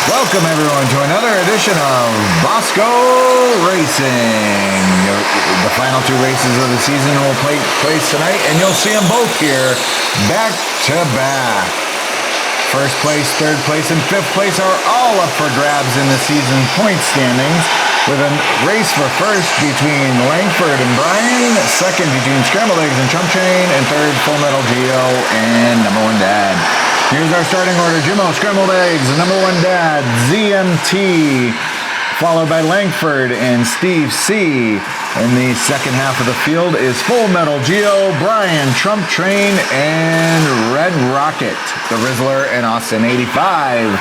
Welcome everyone to another edition of Bosco Racing. The final two races of the season will take place tonight, and you'll see them both here back to back. First place, third place, and fifth place are all up for grabs in the season point standings, with a race for first between Langford and Brian, second between Scrambled Eggs and Trump Train, and third Full Metal Geo and number one Dad. Here's our starting order. Jimmo, Scrambled Eggs, number one Dad, ZMT, followed by Langford and Steve C. In the second half of the field is Full Metal Geo, Brian, Trump Train, and Red Rocket, the Rizzler and Austin 85,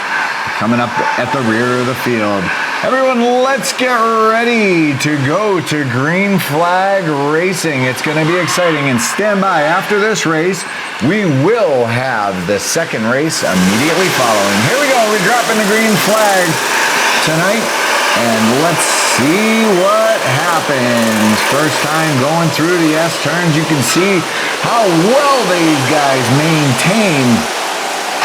coming up at the rear of the field. Everyone, let's get ready to go to Green Flag Racing. It's going to be exciting, and stand by. After this race, we will have the second race immediately following. Here we go. We're dropping the green flag tonight, and let's see what happens. First time going through the S turns. You can see how well these guys maintain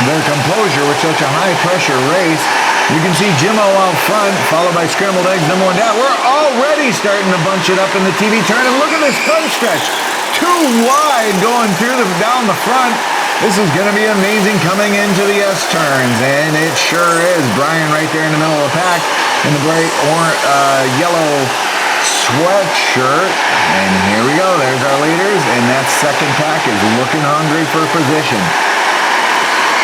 their composure with such a high-pressure race. You can see Jimmo out front, followed by Scrambled Eggs, number one Dad. We're already starting to bunch it up in the TV turn, and look at this front stretch. Too wide going through down the front. This is going to be amazing coming into the S turns, and it sure is. Brian right there in the middle of the pack in the bright yellow sweatshirt. And here we go. There's our leaders, and that second pack is looking hungry for position.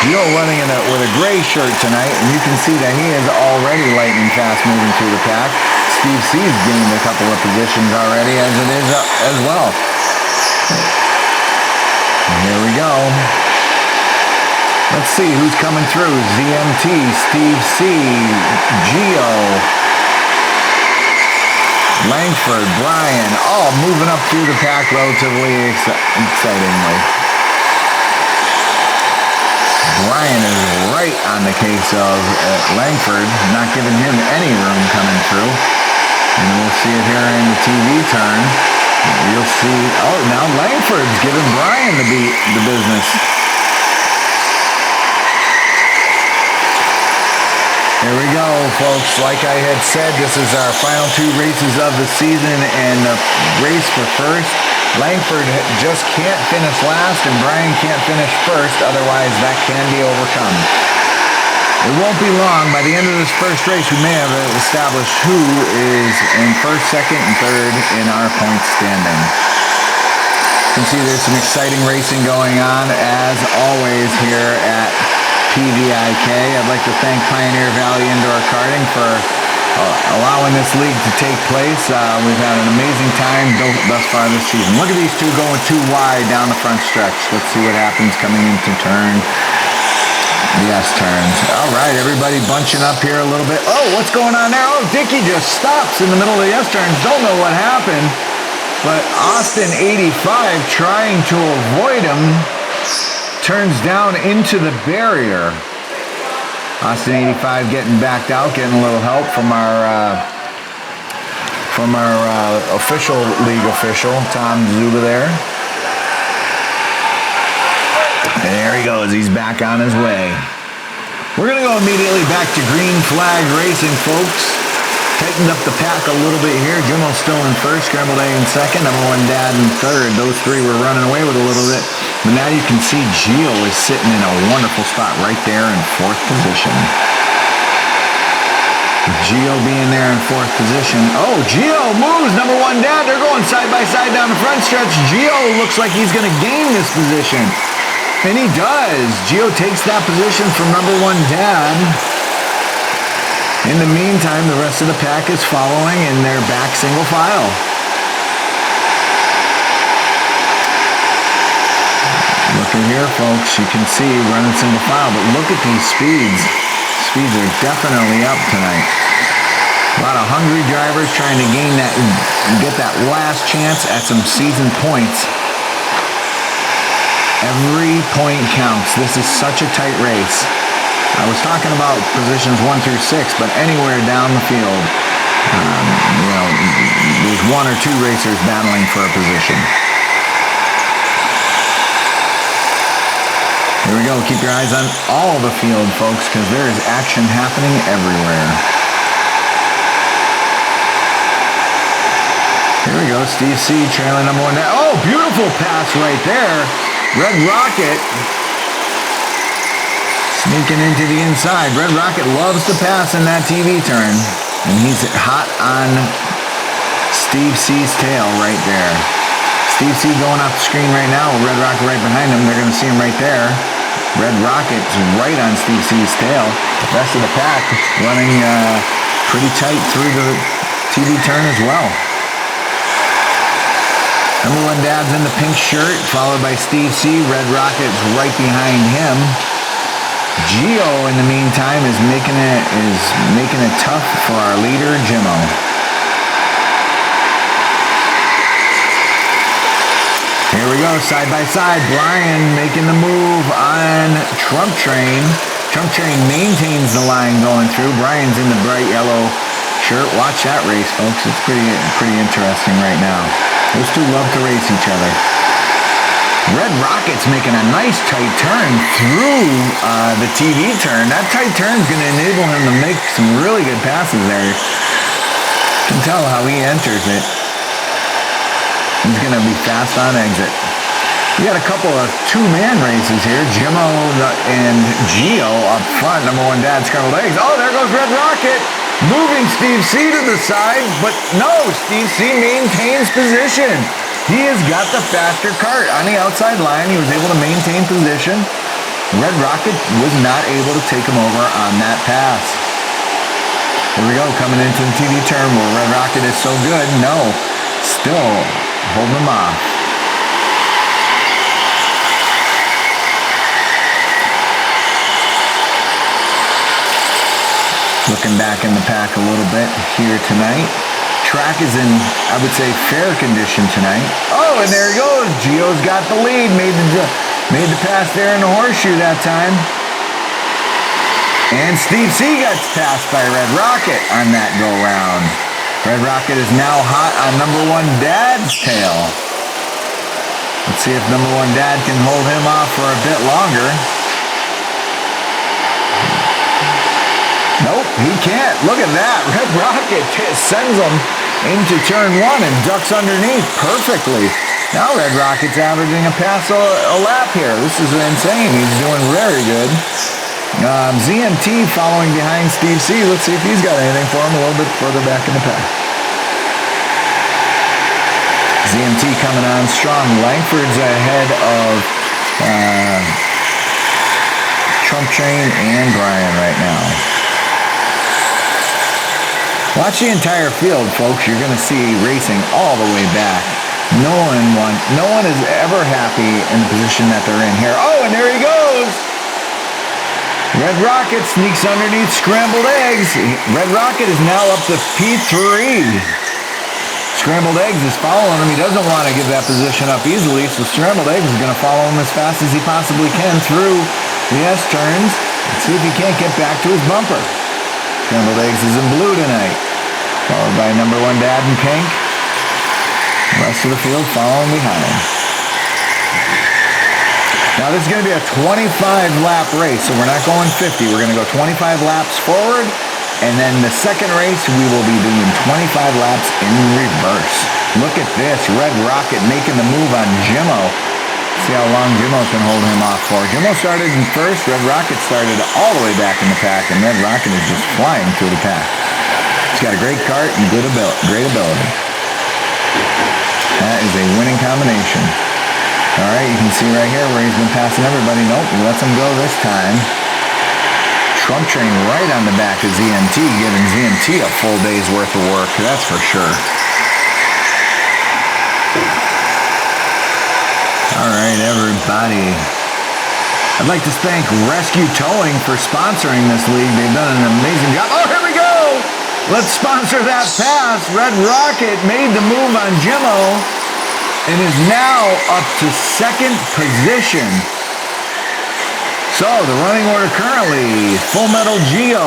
Gio running with a gray shirt tonight, and you can see that he is already lightning fast moving through the pack. Steve C's gained a couple of positions already, as it is as well. And here we go. Let's see who's coming through. ZMT, Steve C, Gio, Langford, Brian, all moving up through the pack relatively excitingly. Brian is right on the case of Langford, not giving him any room coming through. And we'll see it here in the TV turn. You'll see, oh, now Langford's giving Brian the business. Here we go, folks. Like I had said, this is our final two races of the season, and the race for first. Langford just can't finish last, and Brian can't finish first, otherwise that can be overcome. It won't be long. By the end of this first race, we may have established who is in first, second, and third in our point standing. You can see there's some exciting racing going on, as always, here at PVIK. I'd like to thank Pioneer Valley Indoor Karting for allowing this league to take place. We've had an amazing time thus far this season. Look at these two going too wide down the front stretch. Let's see what happens coming into the S turns. All right, everybody bunching up here a little bit. Oh, what's going on there? Oh, Dickie just stops in the middle of the S turns. Don't know what happened, but Austin 85 trying to avoid him turns down into the barrier. Austin 85 getting backed out, getting a little help from our official league official, Tom Zuba there. And there he goes. He's back on his way. We're going to go immediately back to Green Flag Racing, folks. Tightened up the pack a little bit here. Jimmo's still in first, Scrambled Egg in second, number one Dad in third. Those three were running away with a little bit. But now you can see Gio is sitting in a wonderful spot right there in fourth position. Gio being there in fourth position. Oh, Gio moves, number one Dad. They're going side by side down the front stretch. Gio looks like he's going to gain this position. And he does. Gio takes that position from number one Dad. In the meantime, the rest of the pack is following, and they're back single file. Looking here, folks, you can see running single file, but look at these speeds. Speeds are definitely up tonight. A lot of hungry drivers trying to gain that and get that last chance at some season points. Every point counts. This is such a tight race. I was talking about positions 1 through 6, but anywhere down the field, there's one or two racers battling for a position. Here we go. Keep your eyes on all the field, folks, because there is action happening everywhere. Here we go. Steve C. trailing number 1 down. Oh, beautiful pass right there. Red Rocket sneaking into the inside. Red Rocket loves to pass in that TV turn. And he's hot on Steve C's tail right there. Steve C going off the screen right now. Red Rocket right behind him. They're going to see him right there. Red Rocket's right on Steve C's tail. The rest of the pack running pretty tight through the TV turn as well. Number 1 Dad's in the pink shirt, followed by Steve C. Red Rocket's right behind him. Gio, in the meantime, is making it tough for our leader, Jimmo. Here we go, side by side. Brian making the move on Trump Train. Trump Train maintains the line going through. Brian's in the bright yellow shirt. Watch that race, folks. It's pretty interesting right now. Those two love to race each other. Red Rocket's making a nice tight turn through the TV turn. That tight turn is going to enable him to make some really good passes there. You can tell how he enters it. He's going to be fast on exit. We got a couple of two-man races here. Jimmo and Gio up front. Number 1 Dad, scrambled eggs. Oh, there goes Red Rocket. Moving Steve C to the side, but no, Steve C maintains position. He has got the faster kart on the outside line. He was able to maintain position. Red Rocket was not able to take him over on that pass. Here we go, coming into the TV turn where Red Rocket is so good. No, still holding him off. Looking back in the pack a little bit here tonight. Track is in, I would say, fair condition tonight. Oh, and there he goes. Gio's got the lead. Made the pass there in the horseshoe that time. And Steve C got passed by Red Rocket on that go-round. Red Rocket is now hot on number 1 Dad's tail. Let's see if number 1 Dad can hold him off for a bit longer. Nope, he can't. Look at that. Red Rocket sends him into turn 1 and ducks underneath perfectly. Now Red Rocket's averaging a pass a lap here. This is insane. He's doing very good. ZMT following behind Steve C. Let's see if he's got anything for him a little bit further back in the pack. ZMT coming on strong. Langford's ahead of Trump Train and Brian right now. Watch the entire field, folks. You're going to see racing all the way back. No one is ever happy in the position that they're in here. Oh, and there he goes. Red Rocket sneaks underneath Scrambled Eggs. Red Rocket is now up to P3. Scrambled Eggs is following him. He doesn't want to give that position up easily, so Scrambled Eggs is going to follow him as fast as he possibly can through the S-turns. Let's see if he can't get back to his bumper. Scrambled Eggs is in blue tonight, followed by number 1 Dad in pink. The rest of the field following behind. Now this is going to be a 25-lap race, so we're not going 50. We're going to go 25 laps forward, and then the second race we will be doing 25 laps in reverse. Look at this, Red Rocket making the move on Jimmo. See how long Jimmo can hold him off for. Jimmo started in first, Red Rocket started all the way back in the pack, and Red Rocket is just flying through the pack. He's got a great kart and great ability. That is a winning combination. All right, you can see right here where he's been passing everybody. Nope, he lets him go this time. Trump Train right on the back of ZMT, giving ZMT a full day's worth of work, that's for sure. All right, everybody. I'd like to thank Rescue Towing for sponsoring this league. They've done an amazing job. Oh, here we go! Let's sponsor that pass. Red Rocket made the move on Jimmo and is now up to second position. So the running order currently, Full Metal Geo,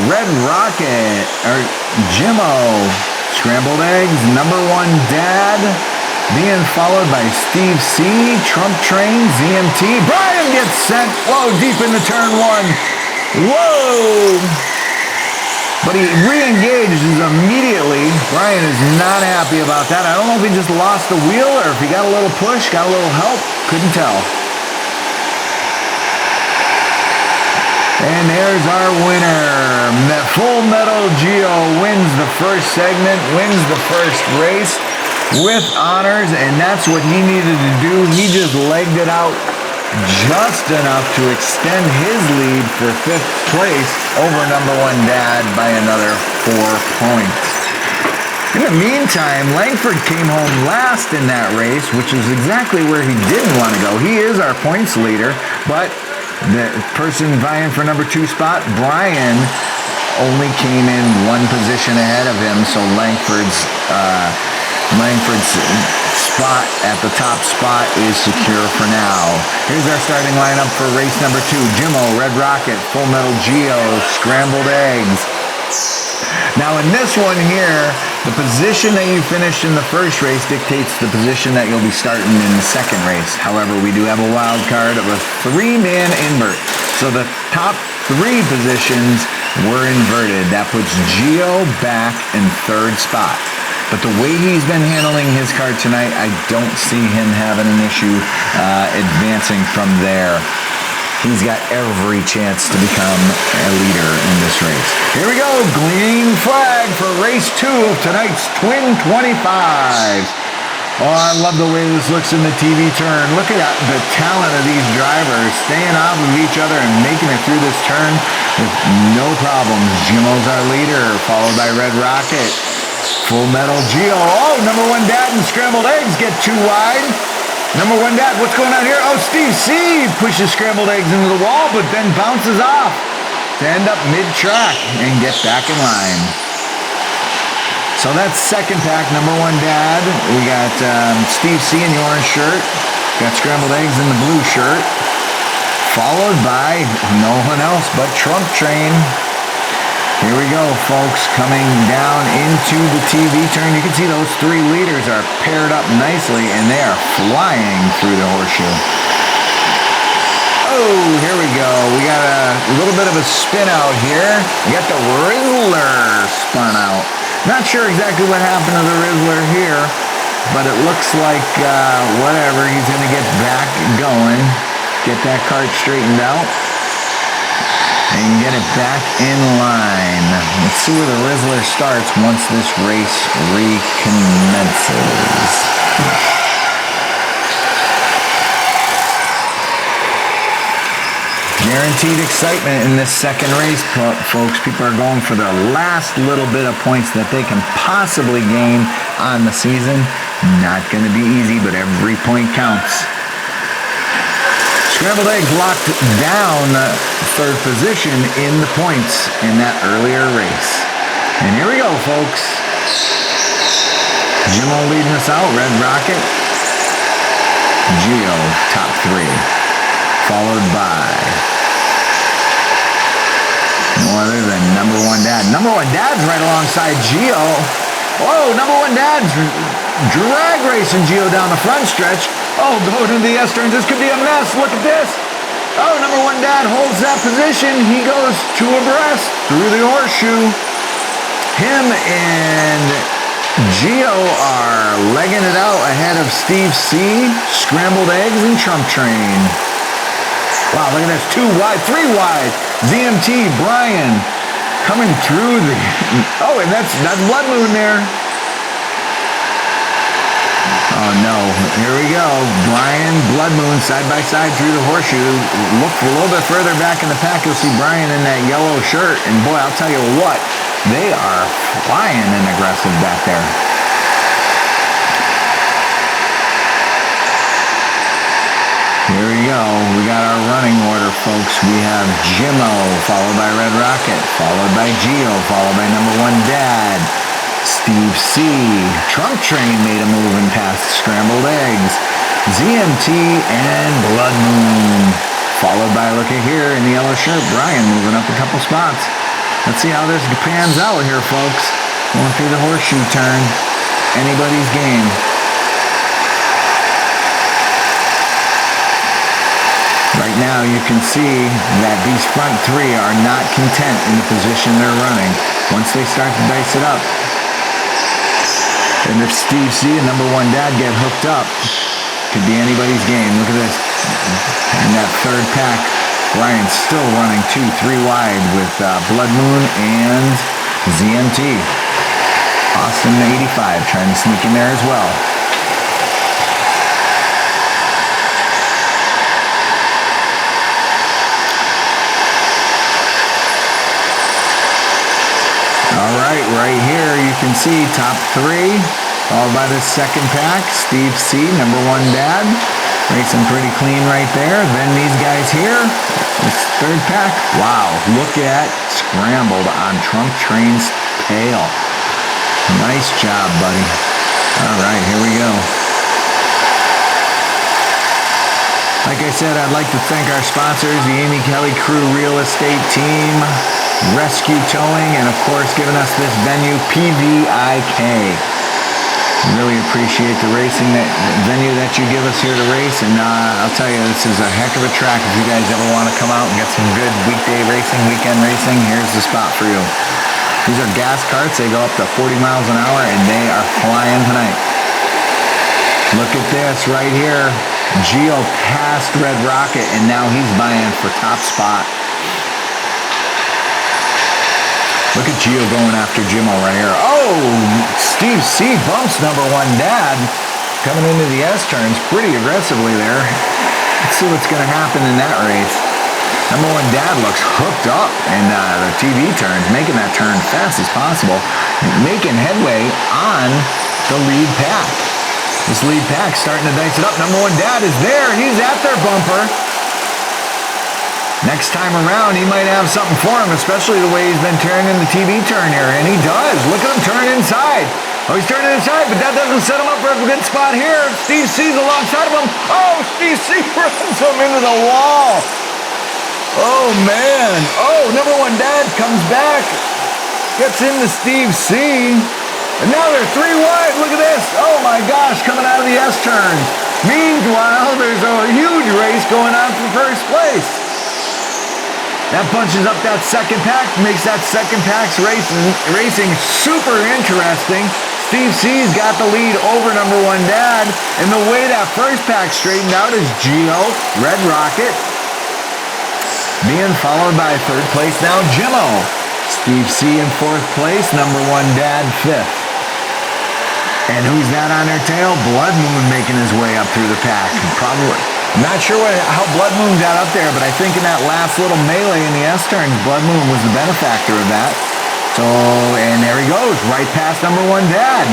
Red Rocket, or Jimmo, Scrambled Eggs, number 1 Dad, being followed by Steve C, Trump Train, ZMT. Brian gets sent, whoa, deep into turn one. Whoa! But he re-engages immediately. Brian is not happy about that. I don't know if he just lost the wheel or if he got a little push, got a little help. Couldn't tell. And there's our winner. Full Metal Geo wins the first segment, wins the first race with honors, and that's what he needed to do. He just legged it out just enough to extend his lead for 5th place over number 1 Dad by another 4 points. In the meantime, Langford came home last in that race, which is exactly where he didn't want to go. He is our points leader, but the person vying for number 2 spot, Brian, only came in 1 position ahead of him, so Langford's spot at the top spot is secure for now. Here's our starting lineup for race number 2. Jimmo, Red Rocket, Full Metal Geo, Scrambled Eggs. Now in this one here, the position that you finished in the first race dictates the position that you'll be starting in the second race. However, we do have a wild card of a 3-man invert. So the top 3 positions were inverted. That puts Geo back in 3rd spot. But the way he's been handling his card tonight, I don't see him having an issue advancing from there. He's got every chance to become a leader in this race. Here we go, green flag for race 2 of tonight's Twin 25's. Oh, I love the way this looks in the TV turn. Look at the talent of these drivers, staying off of each other and making it through this turn with no problems. Jimmo's our leader, followed by Red Rocket. Full Metal Geo. Oh, number 1 Dad and Scrambled Eggs get too wide. Number 1 Dad, what's going on here? Oh, Steve C pushes Scrambled Eggs into the wall, but then bounces off to end up mid-track and get back in line. So that's second pack, number 1 Dad. We got Steve C in the orange shirt. Got Scrambled Eggs in the blue shirt. Followed by no one else but Trump Train. Here we go, folks, coming down into the TV turn. You can see those 3 leaders are paired up nicely, and they are flying through the horseshoe. Oh, here we go. We got a little bit of a spin out here. We got the Rizzler spun out. Not sure exactly what happened to the Rizzler here, but it looks like whatever. He's going to get back going, get that cart straightened out, and get it back in line. Let's see where the Rizzler starts once this race recommences. Guaranteed excitement in this second race, folks. People are going for the last little bit of points that they can possibly gain on the season. Not going to be easy, but every point counts. Scrambled Eggs locked down 3rd position in the points in that earlier race. And here we go, folks. Jimmo leading us out, Red Rocket. Geo, top 3. Followed by no other than number 1 Dad. Number 1 Dad's right alongside Geo. Whoa, number 1 Dad's drag racing Geo down the front stretch. Oh, going into the S-turns. This could be a mess. Look at this. Oh, number 1 Dad holds that position. He goes 2 abreast through the horseshoe. Him and Geo are legging it out ahead of Steve C, Scrambled Eggs, and Trump Train. Wow, look at this. 2 wide, 3 wide. ZMT, Brian, coming through the... Oh, and that's Blood Moon there. Oh, no. Here we go. Brian, Blood Moon, side by side through the horseshoe. Look a little bit further back in the pack. You'll see Brian in that yellow shirt. And, boy, I'll tell you what. They are flying and aggressive back there. Here we go. We got our running order, folks. We have Jimmo, followed by Red Rocket, followed by Geo, followed by number 1 Dad. Steve C. Trump Train made a move and passed Scrambled Eggs. ZMT and Blood Moon. Followed by, look at here, in the yellow shirt, Brian moving up a couple spots. Let's see how this pans out here, folks. Going through the horseshoe turn. Anybody's game. right now, you can see that these front three are not content in the position they're running. Once they start to dice it up, and if Steve C and number one dad get hooked up, could be anybody's game. Look at this. In that third pack, Ryan's still running 2-3 wide with Blood Moon and ZMT. Austin 85 trying to sneak in there as well. All right here you can see top three, followed by the second pack, Steve C, number one dad, racing pretty clean right there. Then these guys here, this third pack, wow, look at scrambled on Trump Train's tail. Nice job, buddy. All right, here we go. Like I said, I'd like to thank our sponsors, the Amy Kelly Crew Real Estate Team, Rescue Towing, and of course giving us this venue, PVIK. Really appreciate the racing venue that you give us here to race, and I'll tell you, this is a heck of a track. If you guys ever want to come out and get some good weekday racing, weekend racing, here's the spot for you. These are gas carts. They go up to 40 miles an hour, and they are flying tonight. Look at this right here. Gio passed Red Rocket, and now he's vying for top spot. Look at Gio going after Jimmo right here. Oh, Steve C bumps number one dad, coming into the S turns pretty aggressively there. Let's see what's going to happen in that race. Number one dad looks hooked up in the TV turns, making that turn fast as possible, making headway on the lead pack. This lead pack starting to dice it up. Number one dad is there. He's at their bumper. Next time around, he might have something for him, especially the way he's been turning the TV turn here. And he does. Look at him turn inside. Oh, he's turning inside, but that doesn't set him up for a good spot here. Steve C's alongside of him. Oh, Steve C runs him into the wall. Oh, man. Oh, number one dad comes back. Gets into Steve C. And now they're 3 wide. Look at this. Oh, my gosh, coming out of the S turn. Meanwhile, there's a huge race going on for first place. That bunches up that second pack, makes that second pack's racing super interesting. Steve C's got the lead over number one dad. And the way that first pack straightened out is Gio, Red Rocket, being followed by third place now Jimmo. Steve C in fourth place, number one dad fifth. And who's that on their tail? Blood Moon making his way up through the pack. Probably. I'm not sure how Blood Moon got up there, but I think in that last little melee in the S turns, Blood Moon was the benefactor of that. So, and there he goes, right past number one dad.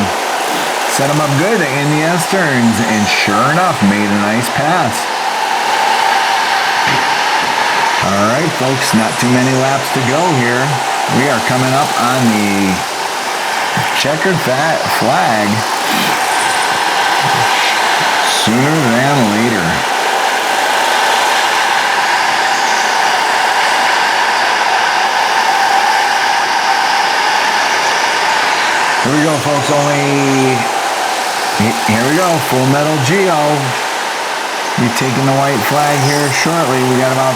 Set him up good in the S turns, and sure enough, made a nice pass. All right, folks, not too many laps to go here. We are coming up on the checkered flag sooner than later. Here we go, folks. Here we go. Full Metal Geo. Be taking the white flag here shortly. We got about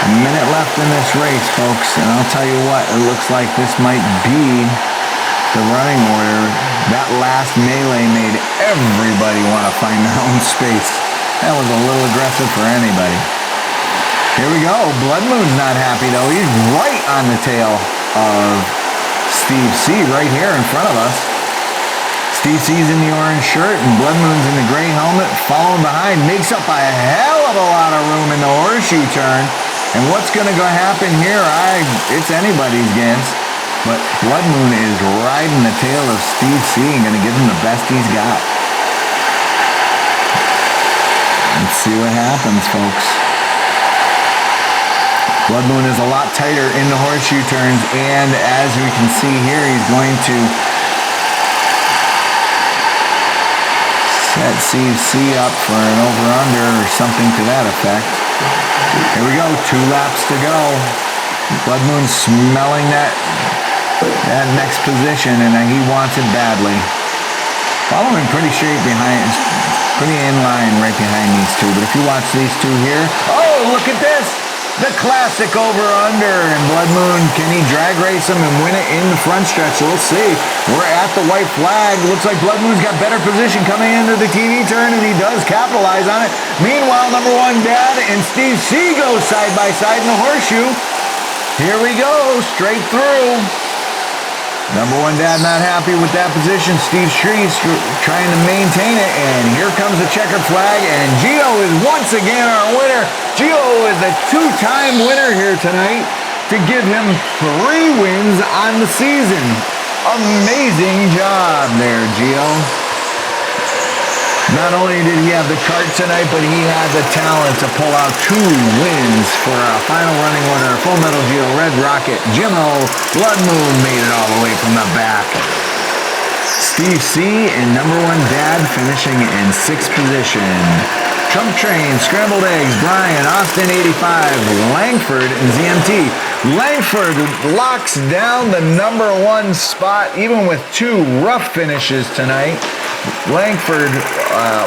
a minute left in this race, folks, and I'll tell you what, it looks like this might be the running order. That last melee made everybody want to find their own space. That was a little aggressive for anybody. Here we go. Blood Moon's not happy, though. He's right on the tail of Steve C right here in front of us. Steve C's in the orange shirt and Blood Moon's in the gray helmet, following behind. Makes up a hell of a lot of room in the horseshoe turn. And what's going to go happen here? It's anybody's guess. But Blood Moon is riding the tail of Steve C and going to give him the best he's got. Let's see what happens, folks. Blood Moon is a lot tighter in the horseshoe turns, and as we can see here, he's going to set Steve C up for an over-under or something to that effect. Here we go, 2 laps to go. Blood Moon smelling that next position, and he wants it badly. Following pretty straight behind, pretty in line right behind these two. But if you watch these two here, oh, look at this. The classic over-under, and Blood Moon, can he drag race him and win it in the front stretch? We'll see. We're at the white flag. Looks like Blood Moon's got better position coming into the TV turn, and he does capitalize on it. Meanwhile, number one, Dad and Steve C go side by side in the horseshoe. Here we go, straight through. Number one, Dad not happy with that position. Steve Shreese trying to maintain it, and here comes the checkered flag, and Gio is once again our winner. Gio is a two-time winner here tonight to give him 3 wins on the season. Amazing job there, Gio. Not only did he have the kart tonight, but he had the talent to pull out 2 wins for a final running order. Full Metal Geo, Red Rocket, Jimmo, Blood Moon made it all the way from the back. Steve C and number one, Dad finishing in 6th position. Trump Train, Scrambled Eggs, Brian, Austin 85, Langford, and ZMT. Langford locks down the number 1 spot, even with 2 rough finishes tonight. Langford,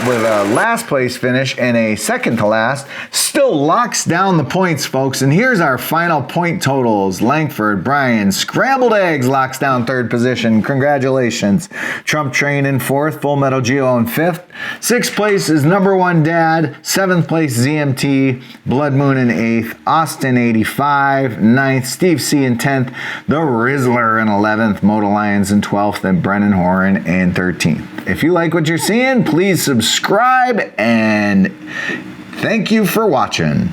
with a last place finish and a second to last, still locks down the points, folks. And here's our final point totals. Langford, Brian, Scrambled Eggs locks down 3rd position. Congratulations. Trump Train in 4th, Full Metal Geo in 5th. 6th place is number 1, Dad. 7th place, ZMT. Blood Moon in 8th. Austin 85. 9th, Steve C in 10th. The Rizzler in 11th. Moto Lions in 12th. And Brennan Horan in 13th. If you like what you're seeing, please subscribe, and thank you for watching.